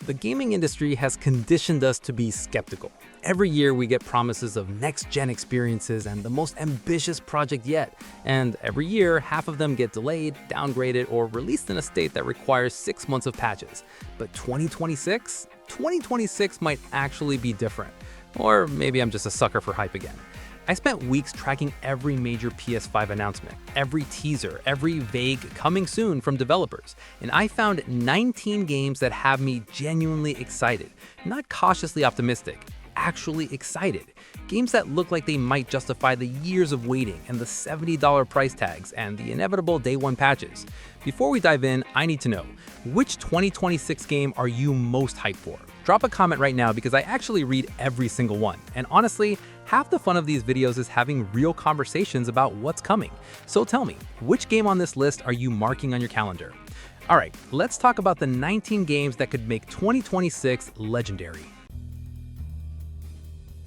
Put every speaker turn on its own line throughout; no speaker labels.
The gaming industry has conditioned us to be skeptical. Every year we get promises of next-gen experiences and the most ambitious project yet. And every year, half of them get delayed, downgraded, or released in a state that requires 6 months of patches. But 2026? 2026 might actually be different. Or maybe I'm just a sucker for hype again. I spent weeks tracking every major PS5 announcement, every teaser, every vague coming soon from developers, and I found 19 games that have me genuinely excited, not cautiously optimistic, actually excited. Games that look like they might justify the years of waiting and the $70 price tags and the inevitable day one patches. Before we dive in, I need to know, which 2026 game are you most hyped for? Drop a comment right now because I actually read every single one, and honestly, half the fun of these videos is having real conversations about what's coming. So tell me, which game on this list are you marking on your calendar? Alright, let's talk about the 19 games that could make 2026 legendary.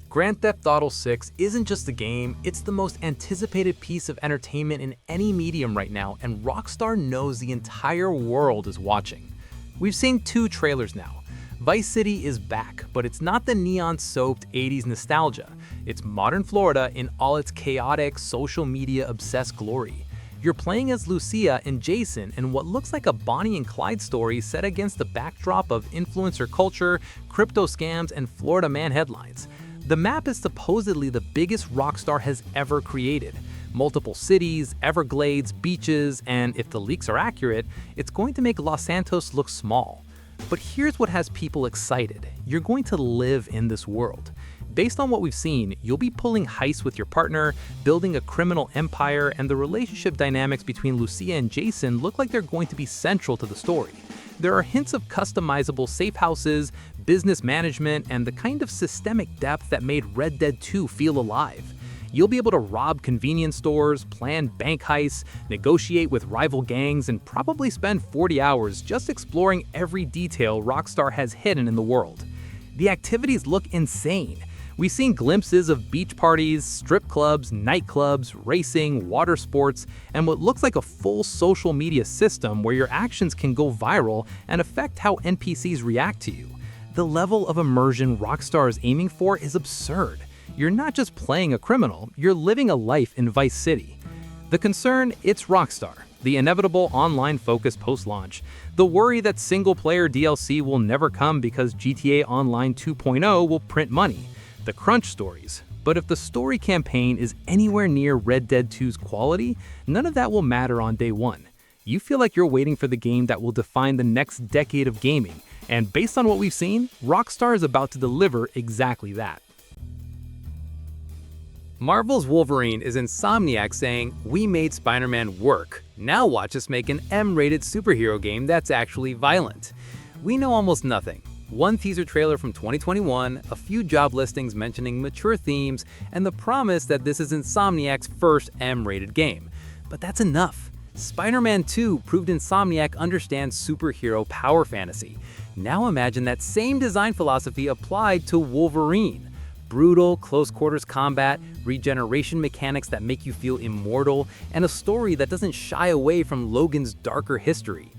Grand Theft Auto 6 isn't just a game, it's the most anticipated piece of entertainment in any medium right now, and Rockstar knows the entire world is watching. We've seen 2 trailers now. Vice City is back, but it's not the neon-soaked 80s nostalgia. It's modern Florida in all its chaotic, social media-obsessed glory. You're playing as Lucia and Jason in what looks like a Bonnie and Clyde story set against the backdrop of influencer culture, crypto scams, and Florida man headlines. The map is supposedly the biggest Rockstar has ever created. Multiple cities, Everglades, beaches, and if the leaks are accurate, it's going to make Los Santos look small. But here's what has people excited. You're going to live in this world. Based on what we've seen, you'll be pulling heists with your partner, building a criminal empire, and the relationship dynamics between Lucia and Jason look like they're going to be central to the story. There are hints of customizable safe houses, business management, and the kind of systemic depth that made Red Dead 2 feel alive. You'll be able to rob convenience stores, plan bank heists, negotiate with rival gangs, and probably spend 40 hours just exploring every detail Rockstar has hidden in the world. The activities look insane. We've seen glimpses of beach parties, strip clubs, nightclubs, racing, water sports, and what looks like a full social media system where your actions can go viral and affect how NPCs react to you. The level of immersion Rockstar is aiming for is absurd. You're not just playing a criminal, you're living a life in Vice City. The concern, it's Rockstar. The inevitable online focus post-launch. The worry that single-player DLC will never come because GTA Online 2.0 will print money. The crunch stories. But if the story campaign is anywhere near Red Dead 2's quality, none of that will matter on day one. You feel like you're waiting for the game that will define the next decade of gaming, and based on what we've seen, Rockstar is about to deliver exactly that. Marvel's Wolverine is Insomniac saying, "We made Spider-Man work. Now watch us make an M-rated superhero game that's actually violent." We know almost nothing. One teaser trailer from 2021, a few job listings mentioning mature themes, and the promise that this is Insomniac's first M-rated game. But that's enough. Spider-Man 2 proved Insomniac understands superhero power fantasy. Now imagine that same design philosophy applied to Wolverine. Brutal, close-quarters combat, regeneration mechanics that make you feel immortal, and a story that doesn't shy away from Logan's darker history.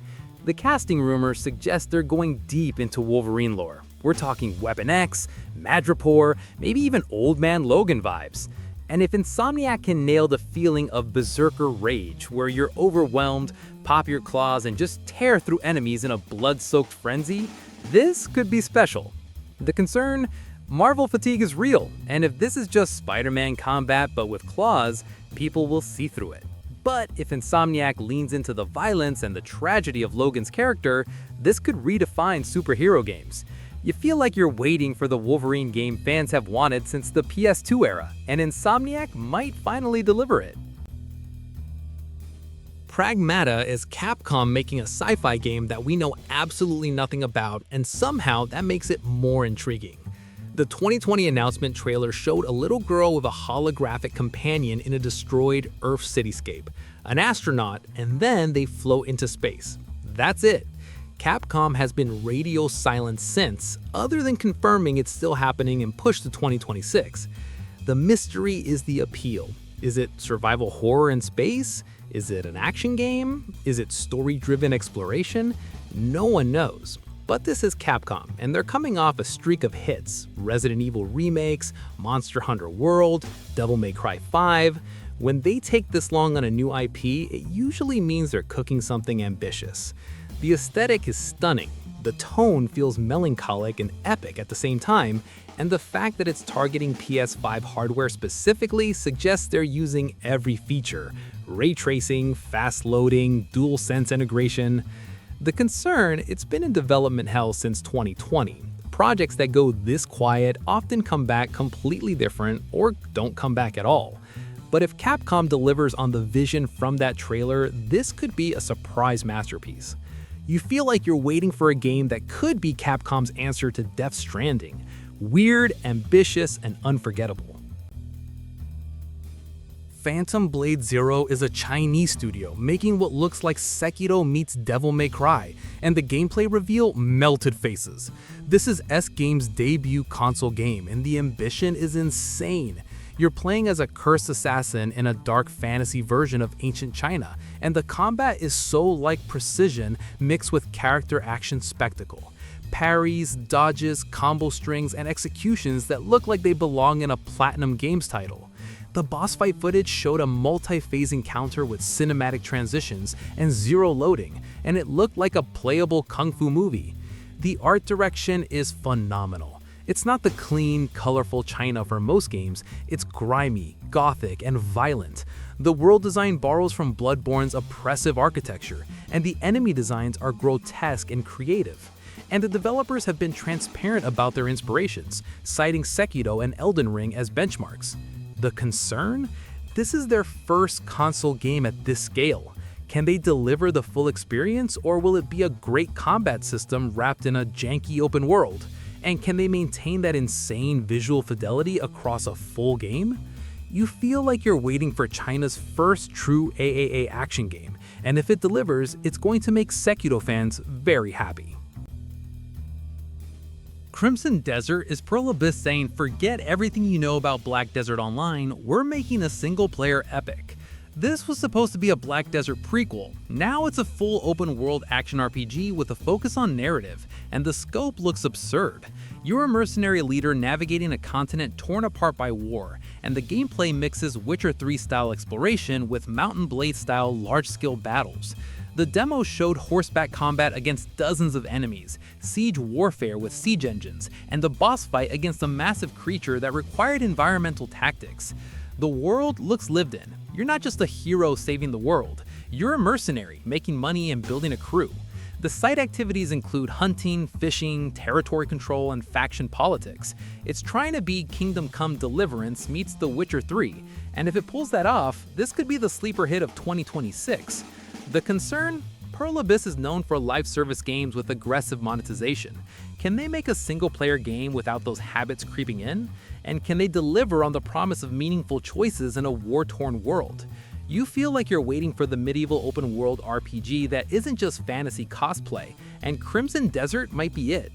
The casting rumors suggest they're going deep into Wolverine lore. We're talking Weapon X, Madripoor, maybe even Old Man Logan vibes. And if Insomniac can nail the feeling of berserker rage, where you're overwhelmed, pop your claws, and just tear through enemies in a blood-soaked frenzy, this could be special. The concern? Marvel fatigue is real, and if this is just Spider-Man combat but with claws, people will see through it. But if Insomniac leans into the violence and the tragedy of Logan's character, this could redefine superhero games. You feel like you're waiting for the Wolverine game fans have wanted since the PS2 era, and Insomniac might finally deliver it. Pragmata is Capcom making a sci-fi game that we know absolutely nothing about, and somehow that makes it more intriguing. The 2020 announcement trailer showed a little girl with a holographic companion in a destroyed Earth cityscape, an astronaut, and then they float into space. That's it. Capcom has been radio silent since, other than confirming it's still happening and pushed to 2026. The mystery is the appeal. Is it survival horror in space? Is it an action game? Is it story-driven exploration? No one knows. But this is Capcom, and they're coming off a streak of hits: Resident Evil remakes, Monster Hunter World, Devil May Cry 5. When they take this long on a new IP, it usually means they're cooking something ambitious. The aesthetic is stunning, the tone feels melancholic and epic at the same time, and the fact that it's targeting PS5 hardware specifically suggests they're using every feature: ray tracing, fast loading, DualSense integration. The concern, it's been in development hell since 2020. Projects that go this quiet often come back completely different or don't come back at all. But if Capcom delivers on the vision from that trailer, this could be a surprise masterpiece. You feel like you're waiting for a game that could be Capcom's answer to Death Stranding: weird, ambitious, and unforgettable. Phantom Blade Zero is a Chinese studio making what looks like Sekiro meets Devil May Cry, and the gameplay reveal melted faces. This is S-Game's debut console game, and the ambition is insane. You're playing as a cursed assassin in a dark fantasy version of ancient China, and the combat is so like precision mixed with character action spectacle. Parries, dodges, combo strings, and executions that look like they belong in a Platinum Games title. The boss fight footage showed a multi-phase encounter with cinematic transitions and zero loading, and it looked like a playable kung fu movie. The art direction is phenomenal. It's not the clean, colorful China for most games, it's grimy, gothic, and violent. The world design borrows from Bloodborne's oppressive architecture, and the enemy designs are grotesque and creative. And the developers have been transparent about their inspirations, citing Sekiro and Elden Ring as benchmarks. The concern? This is their first console game at this scale. Can they deliver the full experience, or will it be a great combat system wrapped in a janky open world? And can they maintain that insane visual fidelity across a full game? You feel like you're waiting for China's first true AAA action game, and if it delivers, it's going to make Sekiro fans very happy. Crimson Desert is Pearl Abyss saying, forget everything you know about Black Desert Online, we're making a single-player epic. This was supposed to be a Black Desert prequel. Now it's a full open-world action RPG with a focus on narrative, and the scope looks absurd. You're a mercenary leader navigating a continent torn apart by war, and the gameplay mixes Witcher 3-style exploration with Mountain Blade-style large-scale battles. The demo showed horseback combat against dozens of enemies, siege warfare with siege engines, and the boss fight against a massive creature that required environmental tactics. The world looks lived in. You're not just a hero saving the world, you're a mercenary making money and building a crew. The side activities include hunting, fishing, territory control, and faction politics. It's trying to be Kingdom Come Deliverance meets The Witcher 3, and if it pulls that off, this could be the sleeper hit of 2026. The concern? Pearl Abyss is known for live service games with aggressive monetization. Can they make a single-player game without those habits creeping in? And can they deliver on the promise of meaningful choices in a war-torn world? You feel like you're waiting for the medieval open-world RPG that isn't just fantasy cosplay, and Crimson Desert might be it.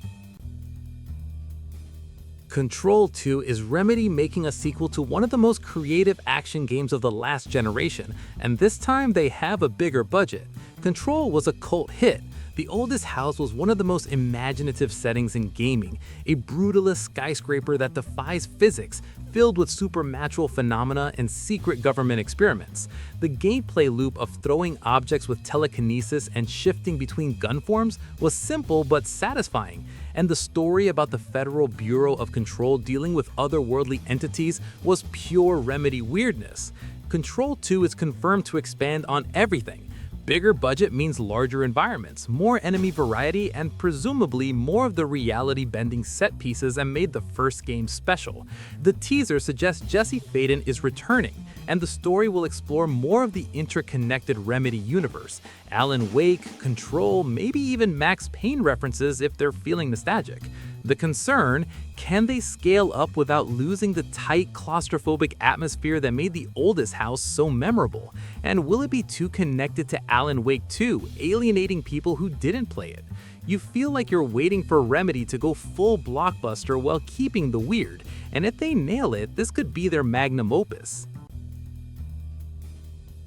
Control 2 is Remedy making a sequel to one of the most creative action games of the last generation, and this time they have a bigger budget. Control was a cult hit. The Oldest House was one of the most imaginative settings in gaming, a brutalist skyscraper that defies physics, filled with supernatural phenomena and secret government experiments. The gameplay loop of throwing objects with telekinesis and shifting between gun forms was simple but satisfying, and the story about the Federal Bureau of Control dealing with otherworldly entities was pure Remedy weirdness. Control 2 is confirmed to expand on everything. Bigger budget means larger environments, more enemy variety, and presumably more of the reality-bending set pieces that made the first game special. The teaser suggests Jesse Faden is returning, and the story will explore more of the interconnected Remedy universe. Alan Wake, Control, maybe even Max Payne references if they're feeling nostalgic. The concern, can they scale up without losing the tight, claustrophobic atmosphere that made The Oldest House so memorable? And will it be too connected to Alan Wake 2, alienating people who didn't play it? You feel like you're waiting for Remedy to go full blockbuster while keeping the weird, and if they nail it, this could be their magnum opus.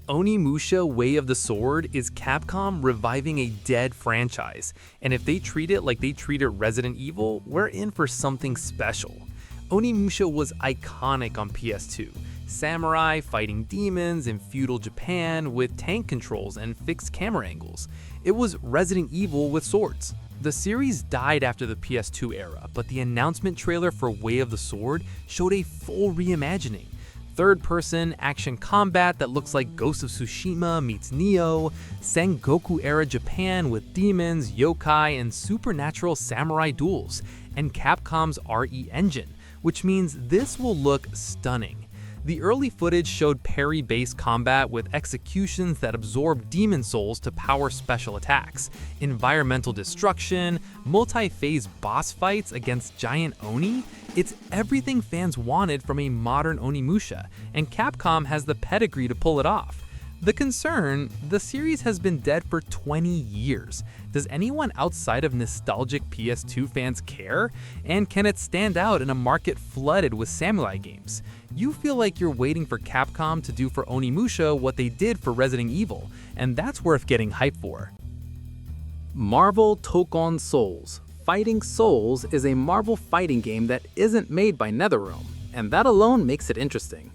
Onimusha Way of the Sword is Capcom reviving a dead franchise, and if they treat it like they treated Resident Evil, we're in for something special. Onimusha was iconic on PS2, samurai fighting demons in feudal Japan with tank controls and fixed camera angles. It was Resident Evil with swords. The series died after the PS2 era, but the announcement trailer for Way of the Sword showed a full reimagining. Third-person action combat that looks like Ghost of Tsushima meets Nioh, Sengoku-era Japan with demons, yokai, and supernatural samurai duels, and Capcom's RE engine, which means this will look stunning. The early footage showed parry-based combat with executions that absorb demon souls to power special attacks, environmental destruction, multi-phase boss fights against giant Oni. It's everything fans wanted from a modern Onimusha, and Capcom has the pedigree to pull it off. The concern, the series has been dead for 20 years. Does anyone outside of nostalgic PS2 fans care? And can it stand out in a market flooded with samurai games? You feel like you're waiting for Capcom to do for Onimusha what they did for Resident Evil, and that's worth getting hyped for. Marvel Tōkon Souls. Fighting Souls is a Marvel fighting game that isn't made by NetherRealm, and that alone makes it interesting.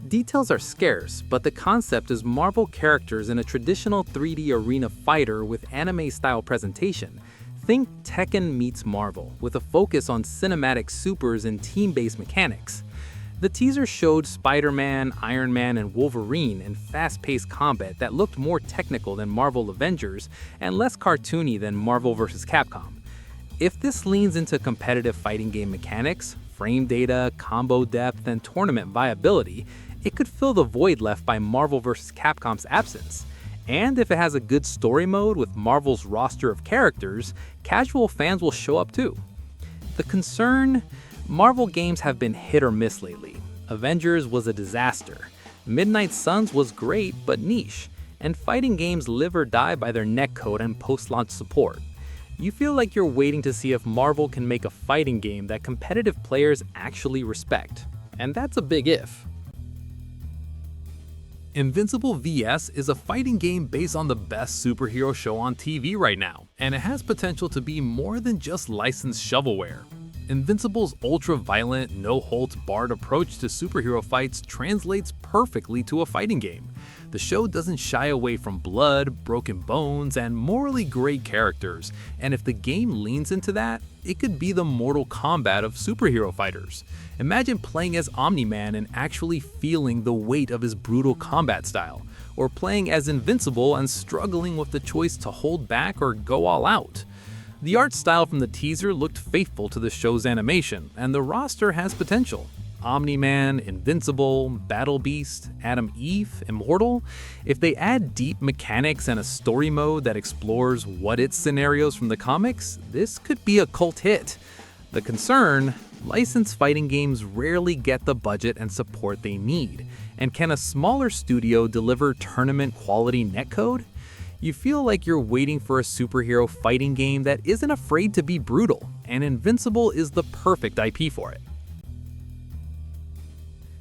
Details are scarce, but the concept is Marvel characters in a traditional 3D arena fighter with anime-style presentation. Think Tekken meets Marvel, with a focus on cinematic supers and team-based mechanics. The teaser showed Spider-Man, Iron Man, and Wolverine in fast-paced combat that looked more technical than Marvel Avengers and less cartoony than Marvel vs. Capcom. If this leans into competitive fighting game mechanics, frame data, combo depth, and tournament viability, it could fill the void left by Marvel vs. Capcom's absence. And if it has a good story mode with Marvel's roster of characters, casual fans will show up too. The concern? Marvel games have been hit or miss lately. Avengers was a disaster. Midnight Suns was great but niche. And fighting games live or die by their netcode and post-launch support. You feel like you're waiting to see if Marvel can make a fighting game that competitive players actually respect. And that's a big if. Invincible vs is a fighting game based on the best superhero show on TV right now, and it has potential to be more than just licensed shovelware. Invincible's ultra-violent, no-holds-barred approach to superhero fights translates perfectly to a fighting game. The show doesn't shy away from blood, broken bones, and morally gray characters, and if the game leans into that, it could be the Mortal Kombat of superhero fighters. Imagine playing as Omni-Man and actually feeling the weight of his brutal combat style, or playing as Invincible and struggling with the choice to hold back or go all out. The art style from the teaser looked faithful to the show's animation, and the roster has potential. Omni-Man, Invincible, Battle Beast, Adam Eve, Immortal. If they add deep mechanics and a story mode that explores what-if scenarios from the comics, this could be a cult hit. The concern? Licensed fighting games rarely get the budget and support they need. And can a smaller studio deliver tournament-quality netcode? You feel like you're waiting for a superhero fighting game that isn't afraid to be brutal, and Invincible is the perfect IP for it.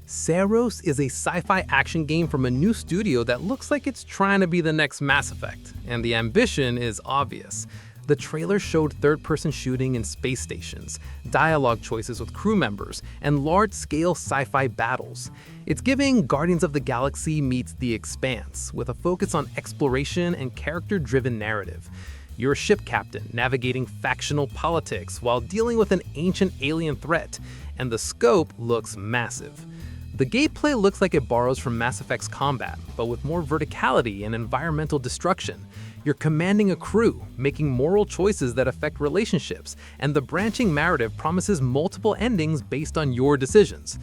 Saros is a sci-fi action game from a new studio that looks like it's trying to be the next Mass Effect, and the ambition is obvious. The trailer showed third-person shooting in space stations, dialogue choices with crew members, and large-scale sci-fi battles. It's giving Guardians of the Galaxy meets The Expanse, with a focus on exploration and character-driven narrative. You're a ship captain navigating factional politics while dealing with an ancient alien threat, and the scope looks massive. The gameplay looks like it borrows from Mass Effect's combat, but with more verticality and environmental destruction. You're commanding a crew, making moral choices that affect relationships, and the branching narrative promises multiple endings based on your decisions.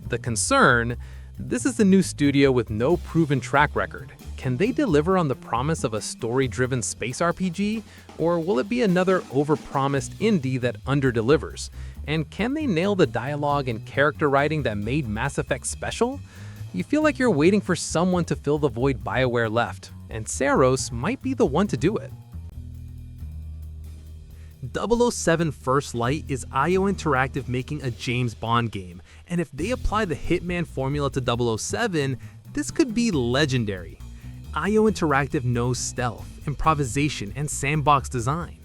The concern? This is a new studio with no proven track record. Can they deliver on the promise of a story-driven space RPG, or will it be another overpromised indie that underdelivers? And can they nail the dialogue and character writing that made Mass Effect special? You feel like you're waiting for someone to fill the void BioWare left, and Saros might be the one to do it. 007 First Light is IO Interactive making a James Bond game, and if they apply the Hitman formula to 007, this could be legendary. IO Interactive knows stealth, improvisation, and sandbox design.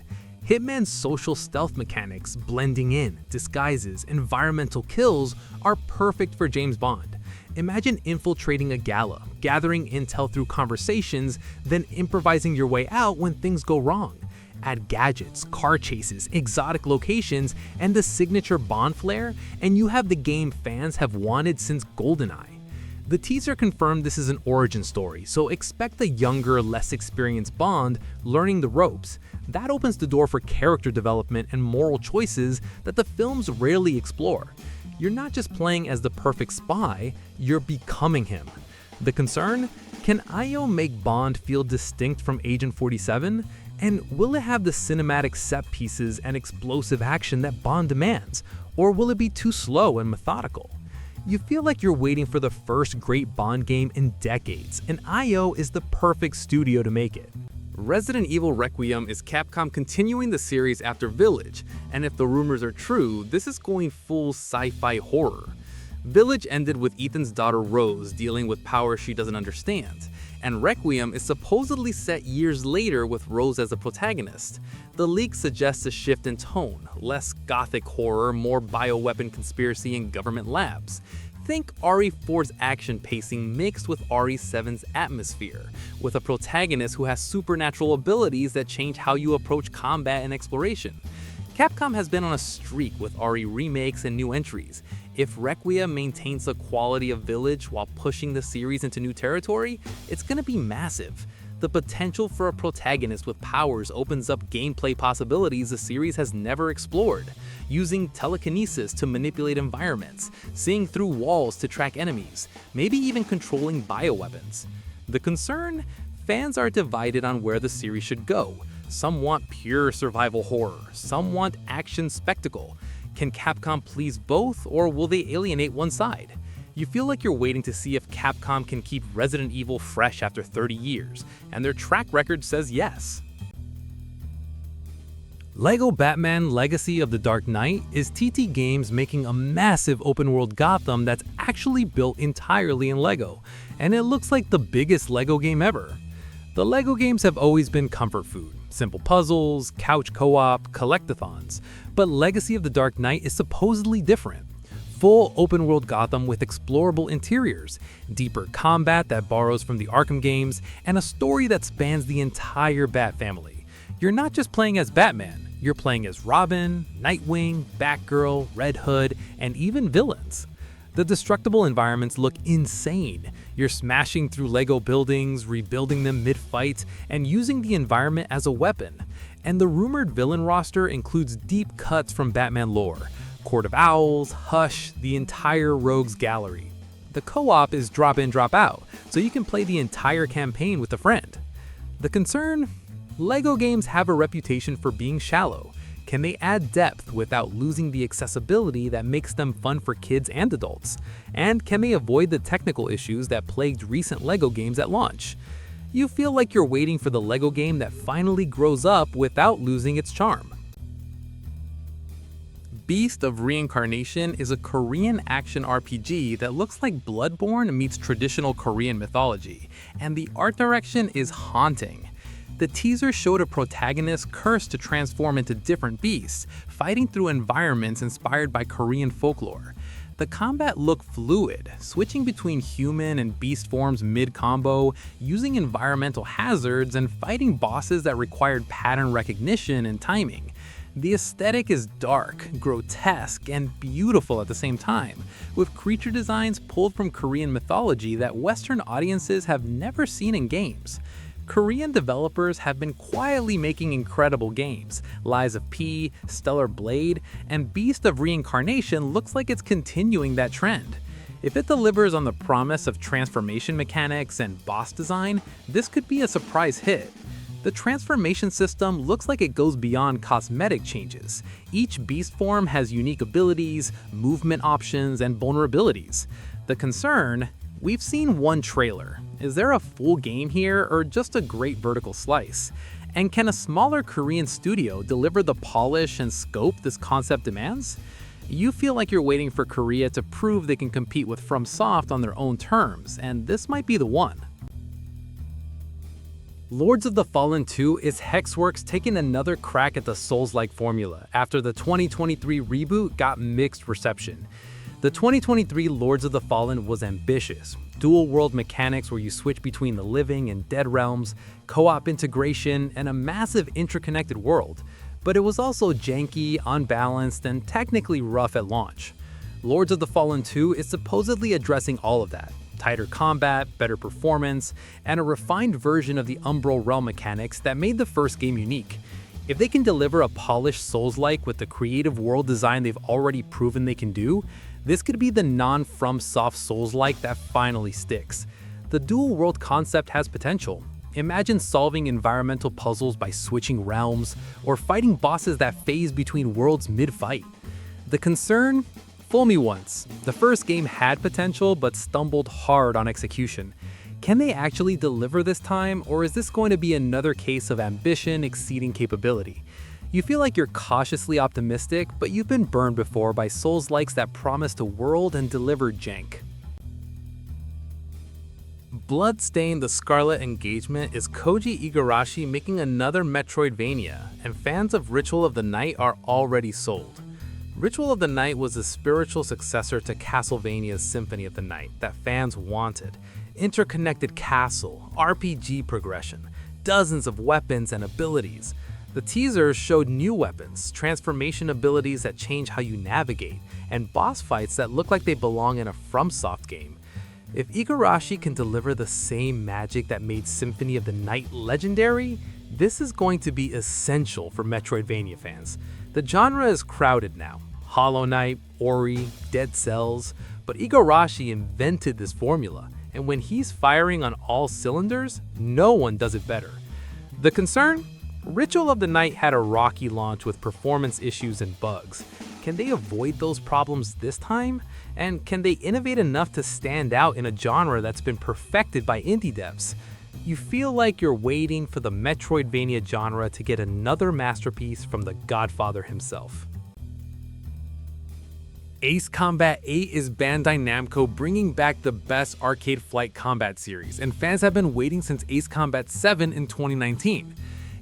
Hitman's social stealth mechanics, blending in, disguises, environmental kills are perfect for James Bond. Imagine infiltrating a gala, gathering intel through conversations, then improvising your way out when things go wrong. Add gadgets, car chases, exotic locations, and the signature Bond flair, and you have the game fans have wanted since GoldenEye. The teaser confirmed this is an origin story, so expect a younger, less experienced Bond learning the ropes. That opens the door for character development and moral choices that the films rarely explore. You're not just playing as the perfect spy, you're becoming him. The concern? Can IO make Bond feel distinct from Agent 47? And will it have the cinematic set pieces and explosive action that Bond demands? Or will it be too slow and methodical? You feel like you're waiting for the first great Bond game in decades, and IO is the perfect studio to make it. Resident Evil Requiem is Capcom continuing the series after Village, and if the rumors are true, this is going full sci-fi horror. Village ended with Ethan's daughter Rose dealing with powers she doesn't understand, and Requiem is supposedly set years later with Rose as a protagonist. The leak suggests a shift in tone, less gothic horror, more bioweapon conspiracy and government labs. Think RE4's action pacing mixed with RE7's atmosphere, with a protagonist who has supernatural abilities that change how you approach combat and exploration. Capcom has been on a streak with RE remakes and new entries. If Requiem maintains the quality of Village while pushing the series into new territory, it's gonna be massive. The potential for a protagonist with powers opens up gameplay possibilities the series has never explored. Using telekinesis to manipulate environments, seeing through walls to track enemies, maybe even controlling bioweapons. The concern? Fans are divided on where the series should go. Some want pure survival horror, some want action spectacle. Can Capcom please both, or will they alienate one side? You feel like you're waiting to see if Capcom can keep Resident Evil fresh after 30 years, and their track record says yes. LEGO Batman Legacy of the Dark Knight is TT Games making a massive open-world Gotham that's actually built entirely in LEGO, and it looks like the biggest LEGO game ever. The LEGO games have always been comfort food, simple puzzles, couch co-op, collectathons, but Legacy of the Dark Knight is supposedly different. Full open-world Gotham with explorable interiors, deeper combat that borrows from the Arkham games, and a story that spans the entire Bat family. You're not just playing as Batman, you're playing as Robin, Nightwing, Batgirl, Red Hood, and even villains. The destructible environments look insane. You're smashing through LEGO buildings, rebuilding them mid-fight, and using the environment as a weapon. And the rumored villain roster includes deep cuts from Batman lore, Court of Owls, Hush, the entire Rogues Gallery. The co-op is drop in, drop out, so you can play the entire campaign with a friend. The concern? LEGO games have a reputation for being shallow. Can they add depth without losing the accessibility that makes them fun for kids and adults? And can they avoid the technical issues that plagued recent LEGO games at launch? You feel like you're waiting for the LEGO game that finally grows up without losing its charm. Beast of Reincarnation is a Korean action RPG that looks like Bloodborne meets traditional Korean mythology, and the art direction is haunting. The teaser showed a protagonist cursed to transform into different beasts, fighting through environments inspired by Korean folklore. The combat looked fluid, switching between human and beast forms mid-combo, using environmental hazards and fighting bosses that required pattern recognition and timing. The aesthetic is dark, grotesque, and beautiful at the same time, with creature designs pulled from Korean mythology that Western audiences have never seen in games. Korean developers have been quietly making incredible games. Lies of P, Stellar Blade, and Beast of Reincarnation looks like it's continuing that trend. If it delivers on the promise of transformation mechanics and boss design, this could be a surprise hit. The transformation system looks like it goes beyond cosmetic changes. Each beast form has unique abilities, movement options, and vulnerabilities. The concern? We've seen one trailer. Is there a full game here, or just a great vertical slice? And can a smaller Korean studio deliver the polish and scope this concept demands? You feel like you're waiting for Korea to prove they can compete with FromSoft on their own terms, and this might be the one. Lords of the Fallen 2 is Hexworks taking another crack at the Souls-like formula after the 2023 reboot got mixed reception. The 2023 Lords of the Fallen was ambitious. Dual-world mechanics where you switch between the living and dead realms, co-op integration, and a massive interconnected world. But it was also janky, unbalanced, and technically rough at launch. Lords of the Fallen 2 is supposedly addressing all of that. Tighter combat, better performance, and a refined version of the Umbral Realm mechanics that made the first game unique. If they can deliver a polished Souls-like with the creative world design they've already proven they can do, this could be the non-FromSoft Souls-like that finally sticks. The dual-world concept has potential. Imagine solving environmental puzzles by switching realms, or fighting bosses that phase between worlds mid-fight. The concern? Fool me once. The first game had potential but stumbled hard on execution. Can they actually deliver this time, or is this going to be another case of ambition exceeding capability? You feel like you're cautiously optimistic, but you've been burned before by Souls-likes that promised a world and delivered jank. Bloodstained: The Scarlet Engagement is Koji Igarashi making another Metroidvania, and fans of Ritual of the Night are already sold. Ritual of the Night was a spiritual successor to Castlevania's Symphony of the Night that fans wanted. Interconnected castle, RPG progression, dozens of weapons and abilities. The teasers showed new weapons, transformation abilities that change how you navigate, and boss fights that look like they belong in a FromSoft game. If Igarashi can deliver the same magic that made Symphony of the Night legendary, this is going to be essential for Metroidvania fans. The genre is crowded now. Hollow Knight, Ori, Dead Cells, but Igarashi invented this formula, and when he's firing on all cylinders, no one does it better. The concern? Ritual of the Night had a rocky launch with performance issues and bugs. Can they avoid those problems this time? And can they innovate enough to stand out in a genre that's been perfected by indie devs? You feel like you're waiting for the Metroidvania genre to get another masterpiece from the Godfather himself. Ace Combat 8 is Bandai Namco bringing back the best arcade flight combat series, and fans have been waiting since Ace Combat 7 in 2019.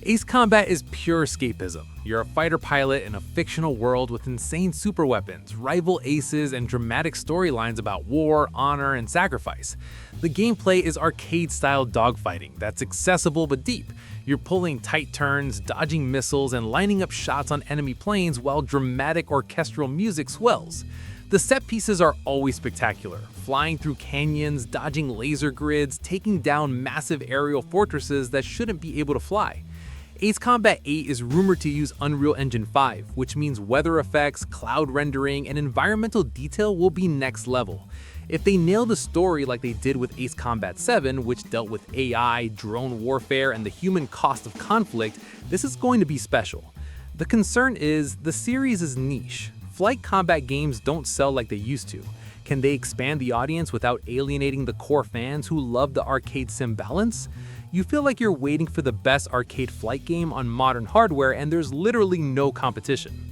Ace Combat is pure escapism. You're a fighter pilot in a fictional world with insane super weapons, rival aces, and dramatic storylines about war, honor, and sacrifice. The gameplay is arcade-style dogfighting that's accessible but deep. You're pulling tight turns, dodging missiles, and lining up shots on enemy planes while dramatic orchestral music swells. The set pieces are always spectacular, flying through canyons, dodging laser grids, taking down massive aerial fortresses that shouldn't be able to fly. Ace Combat 8 is rumored to use Unreal Engine 5, which means weather effects, cloud rendering, and environmental detail will be next level. If they nail the story like they did with Ace Combat 7, which dealt with AI, drone warfare, and the human cost of conflict, this is going to be special. The concern is, the series is niche. Flight combat games don't sell like they used to. Can they expand the audience without alienating the core fans who love the arcade sim balance? You feel like you're waiting for the best arcade flight game on modern hardware, and there's literally no competition.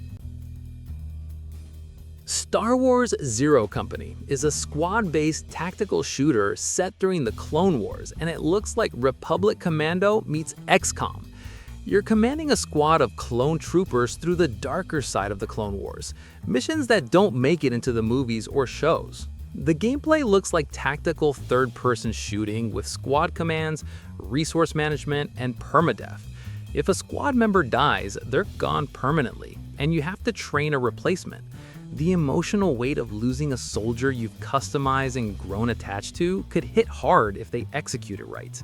Star Wars Zero Company is a squad-based tactical shooter set during the Clone Wars, and it looks like Republic Commando meets XCOM. You're commanding a squad of clone troopers through the darker side of the Clone Wars, missions that don't make it into the movies or shows. The gameplay looks like tactical third-person shooting with squad commands, resource management, and permadeath. If a squad member dies, they're gone permanently, and you have to train a replacement. The emotional weight of losing a soldier you've customized and grown attached to could hit hard if they execute it right.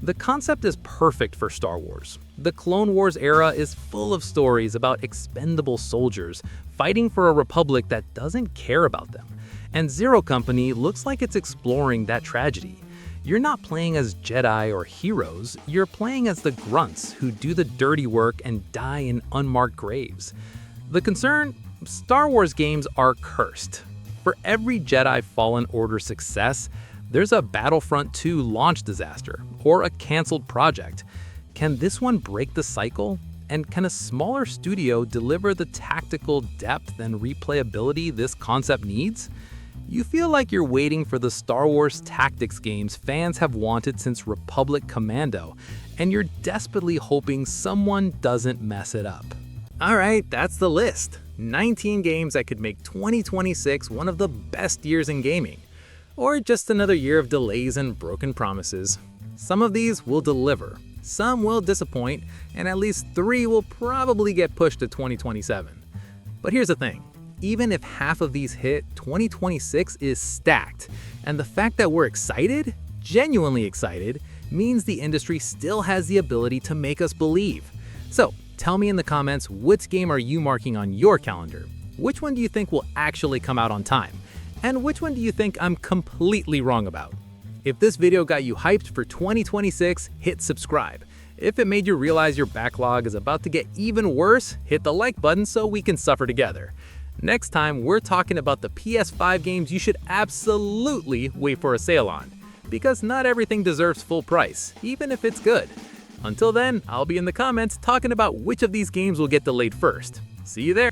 The concept is perfect for Star Wars. The Clone Wars era is full of stories about expendable soldiers fighting for a republic that doesn't care about them. And Zero Company looks like it's exploring that tragedy. You're not playing as Jedi or heroes, you're playing as the grunts who do the dirty work and die in unmarked graves. The concern? Star Wars games are cursed. For every Jedi Fallen Order success, there's a Battlefront 2 launch disaster or a canceled project. Can this one break the cycle? And can a smaller studio deliver the tactical depth and replayability this concept needs? You feel like you're waiting for the Star Wars tactics games fans have wanted since Republic Commando, and you're desperately hoping someone doesn't mess it up. Alright, that's the list. 19 games that could make 2026 one of the best years in gaming. Or just another year of delays and broken promises. Some of these will deliver, some will disappoint, and at least 3 will probably get pushed to 2027. But here's the thing. Even if half of these hit, 2026 is stacked. And the fact that we're excited, genuinely excited, means the industry still has the ability to make us believe. So, tell me in the comments, which game are you marking on your calendar? Which one do you think will actually come out on time? And which one do you think I'm completely wrong about? If this video got you hyped for 2026, hit subscribe. If it made you realize your backlog is about to get even worse, hit the like button so we can suffer together. Next time, we're talking about the PS5 games you should absolutely wait for a sale on. Because not everything deserves full price, even if it's good. Until then, I'll be in the comments talking about which of these games will get delayed first. See you there!